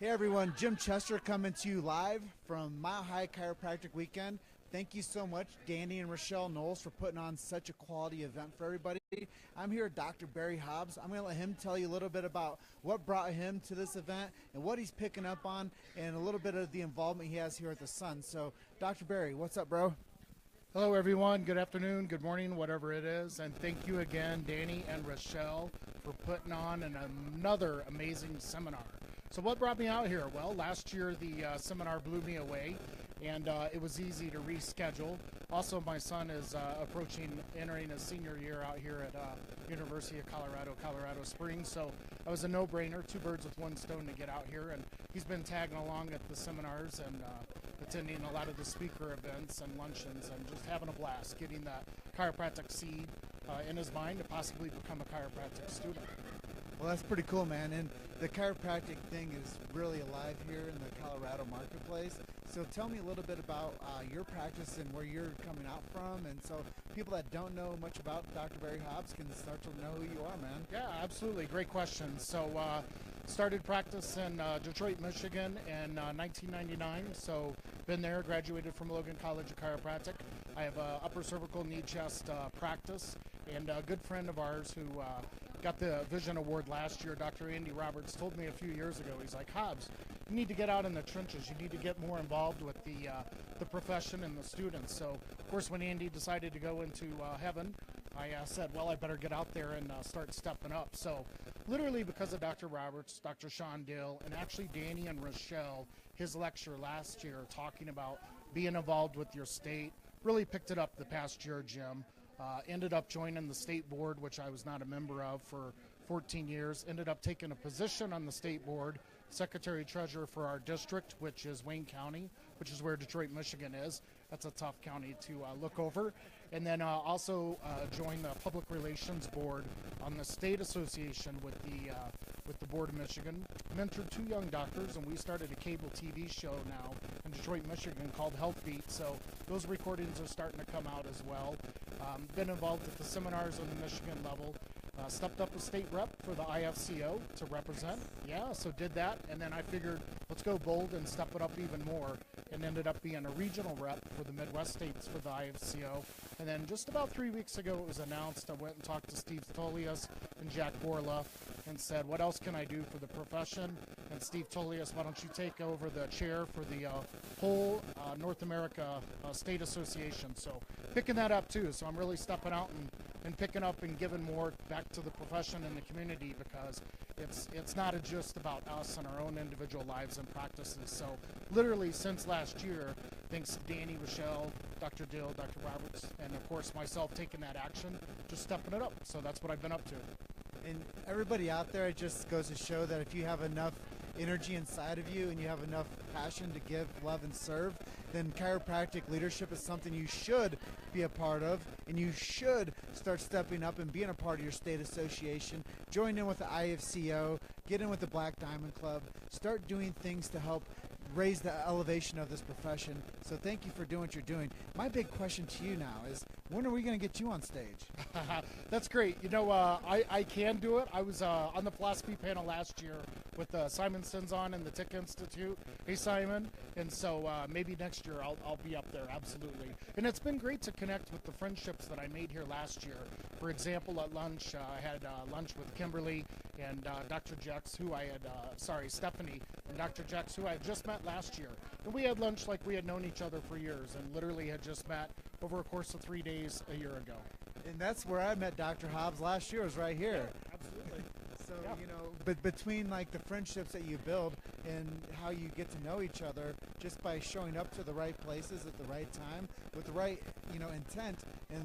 Hey everyone, Jim Chester coming to you live from Mile High Chiropractic Weekend. Thank you so much, Danny and Rochelle Knowles, for putting on such a quality event for everybody. I'm here with Dr. Barry Hobbs. I'm going to let him tell you a little bit about what brought him to this event and what he's picking up on and a little bit of the involvement he has here at the Sun. So, Dr. Barry, what's up, bro? Hello, everyone. Good afternoon, good morning, whatever it is. And thank you again, Danny and Rochelle, for putting on another amazing seminar. So what brought me out here? Well, last year the seminar blew me away, and it was easy to reschedule. Also, my son is entering his senior year out here at University of Colorado Springs. So it was a no-brainer, two birds with one stone to get out here. And he's been tagging along at the seminars and attending a lot of the speaker events and luncheons and just having a blast, getting that chiropractic seed in his mind to possibly become a chiropractic student. Well, that's pretty cool, man. And the chiropractic thing is really alive here in the Colorado marketplace. So tell me a little bit about your practice and where you're coming out from. And so people that don't know much about Dr. Barry Hobbs can start to know who you are, man. Yeah, absolutely. Great question. So started practice in Detroit, Michigan in 1999. So been there, graduated from Logan College of Chiropractic. I have a upper cervical knee chest practice, and a good friend of ours who got the Vision Award last year, Dr. Andy Roberts, told me a few years ago, he's like, Hobbs, you need to get out in the trenches. You need to get more involved with the profession and the students. So, of course, when Andy decided to go into heaven, I said, well, I better get out there and start stepping up. So literally because of Dr. Roberts, Dr. Sean Dill, and actually Danny and Rochelle, his lecture last year talking about being involved with your state, really picked it up the past year, Jim. Ended up joining the state board, which I was not a member of for 14 years. Ended up taking a position on the state board, secretary-treasurer for our district, which is Wayne County, which is where Detroit, Michigan is. That's a tough county to look over. And then also joined the public relations board on the state association with the Board of Michigan. Mentored two young doctors, and we started a cable TV show now in Detroit, Michigan called Health Beat. So those recordings are starting to come out as well. Been involved at the seminars on the Michigan level. Stepped up a state rep for the IFCO to represent. Yeah, so did that, and then I figured let's go bold and step it up even more, and ended up being a regional rep for the Midwest states for the IFCO. And then just about 3 weeks ago it was announced, I went and talked to Steve Tolias and Jack Borla and said, what else can I do for the profession? And Steve Tolias, why don't you take over the chair for the whole North America State Association? So picking that up too. So I'm really stepping out and picking up and giving more back to the profession and the community, because it's not just about us and our own individual lives and practices. So literally since last year, thanks to Danny, Rochelle, Dr. Dill, Dr. Roberts, and of course myself taking that action, just stepping it up. So that's what I've been up to. And everybody out there, it just goes to show that if you have enough energy inside of you and you have enough passion to give, love, and serve, then chiropractic leadership is something you should be a part of, and you should start stepping up and being a part of your state association, join in with the IFCO, get in with the Black Diamond Club, start doing things to help raise the elevation of this profession. So thank you for doing what you're doing. My big question to you now is, when are we going to get you on stage? That's great. You know, I can do it. I was on the philosophy panel last year with Simon Sinzon and the Tick Institute. Hey, Simon. And so maybe next year I'll be up there, absolutely. And it's been great to connect with the friendships that I made here last year. For example, at lunch, I had lunch with Kimberly and Dr. Jex, Stephanie and Dr. Jex, who I had just met last year. And we had lunch like we had known each other for years and literally had just met over a course of 3 days a year ago. And that's where I met Dr. Hobbs last year, was right here. Yeah, absolutely. So, you know, but between like the friendships that you build and how you get to know each other just by showing up to the right places at the right time with the right, intent and,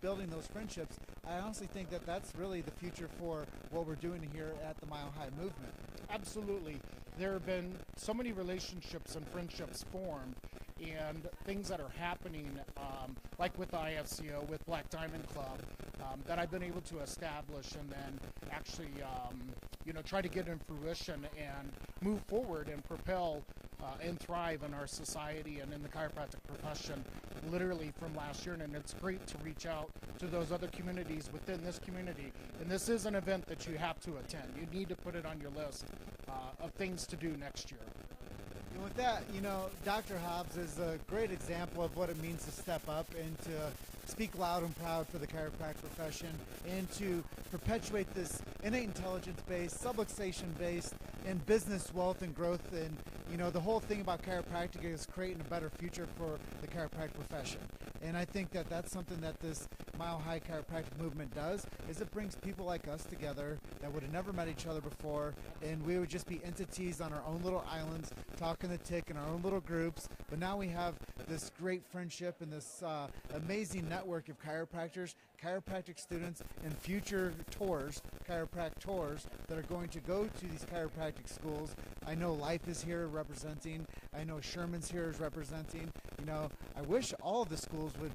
building those friendships, I honestly think that that's really the future for what we're doing here at the Mile High movement. Absolutely. There have been so many relationships and friendships formed and things that are happening, like with the IFCO, with Black Diamond Club, that I've been able to establish and then actually, try to get in fruition and move forward and propel and thrive in our society and in the chiropractic profession literally from last year. And it's great to reach out to those other communities within this community. And this is an event that you have to attend. You need to put it on your list of things to do next year. And with that, Dr. Hobbs is a great example of what it means to step up and to speak loud and proud for the chiropractic profession and to perpetuate this innate intelligence-based, subluxation-based, and business wealth and growth. And, the whole thing about chiropractic is creating a better future for the chiropractic profession. And I think that that's something that this Mile High Chiropractic movement does, is it brings people like us together that would have never met each other before, and we would just be entities on our own little islands, talking the tick in our own little groups. But now we have this great friendship and this amazing network of chiropractors, chiropractic students, and future chiropractic tours that are going to go to these chiropractic schools. I know Life is here representing. I know Sherman's here is representing. I wish all of the schools would,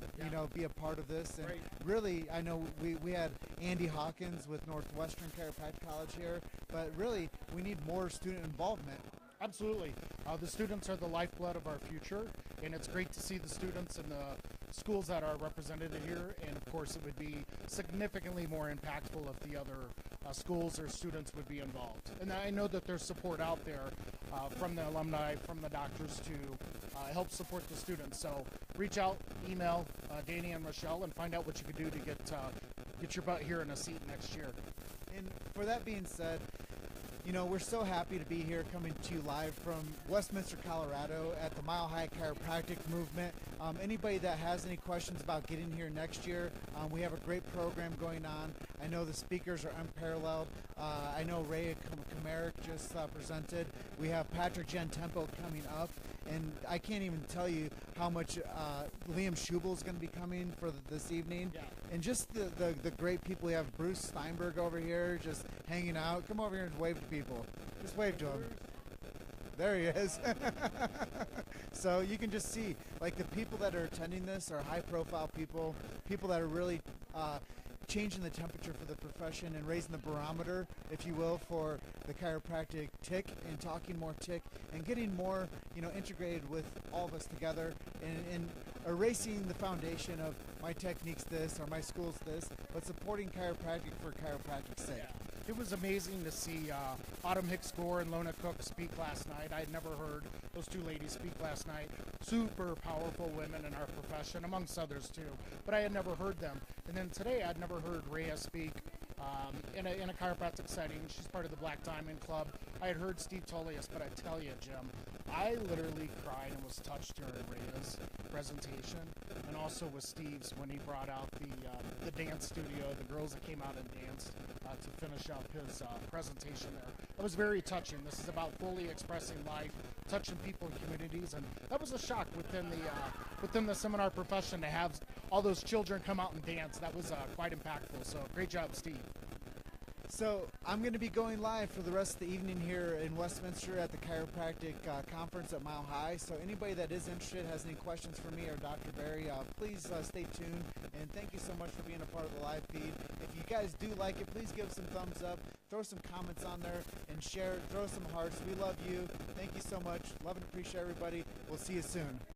be a part of this. And really, I know we had Andy Hawkins with Northwestern Chiropractic College here, but really, we need more student involvement. Absolutely. The students are the lifeblood of our future, and it's great to see the students in the schools that are represented here, and of course it would be significantly more impactful if the other schools or students would be involved. And I know that there's support out there from the alumni, from the doctors to help support the students. So reach out, email Danny and Michelle, and find out what you can do to get your butt here in a seat next year. And for that being said, we're so happy to be here coming to you live from Westminster, Colorado at the Mile High Chiropractic Movement. Anybody that has any questions about getting here next year, we have a great program going on. I know the speakers are unparalleled. I know Ray Kamarick just presented. We have Patrick Gentempo coming up. And I can't even tell you how much Liam Schubel is going to be coming for this evening. Yeah. And just the great people. We have Bruce Steinberg over here just hanging out. Come over here and wave to people. Just wave to him. There he is. So you can just see, like, the people that are attending this are high-profile people that are really changing the temperature for the profession and raising the barometer, if you will, for the chiropractic tick and talking more tick and getting more, integrated with all of us together and erasing the foundation of my technique's this or my school's this, but supporting chiropractic for chiropractic's sake. Yeah. It was amazing to see Autumn Hicks-Gore and Lona Cook speak last night. I had never heard those two ladies speak last night. Super powerful women in our profession, amongst others too. But I had never heard them. And then today I'd never heard Rhea speak in a chiropractic setting. She's part of the Black Diamond Club. I had heard Steve Tolius, but I tell you, Jim, I literally cried and was touched during Rhea's presentation, and also with Steve's when he brought out the dance studio, the girls that came out and danced to finish up his presentation there. It was very touching. This is about fully expressing life, touching people in communities, and that was a shock within the seminar profession to have all those children come out and dance. That was quite impactful. So great job, Steve. So I'm going to be going live for the rest of the evening here in Westminster at the chiropractic conference at Mile High. So anybody that is interested, has any questions for me or Dr. Barry, please stay tuned. And thank you so much for being a part of the live feed. If you guys do like it, please give some thumbs up, throw some comments on there, and share, throw some hearts. We love you. Thank you so much. Love and appreciate everybody. We'll see you soon.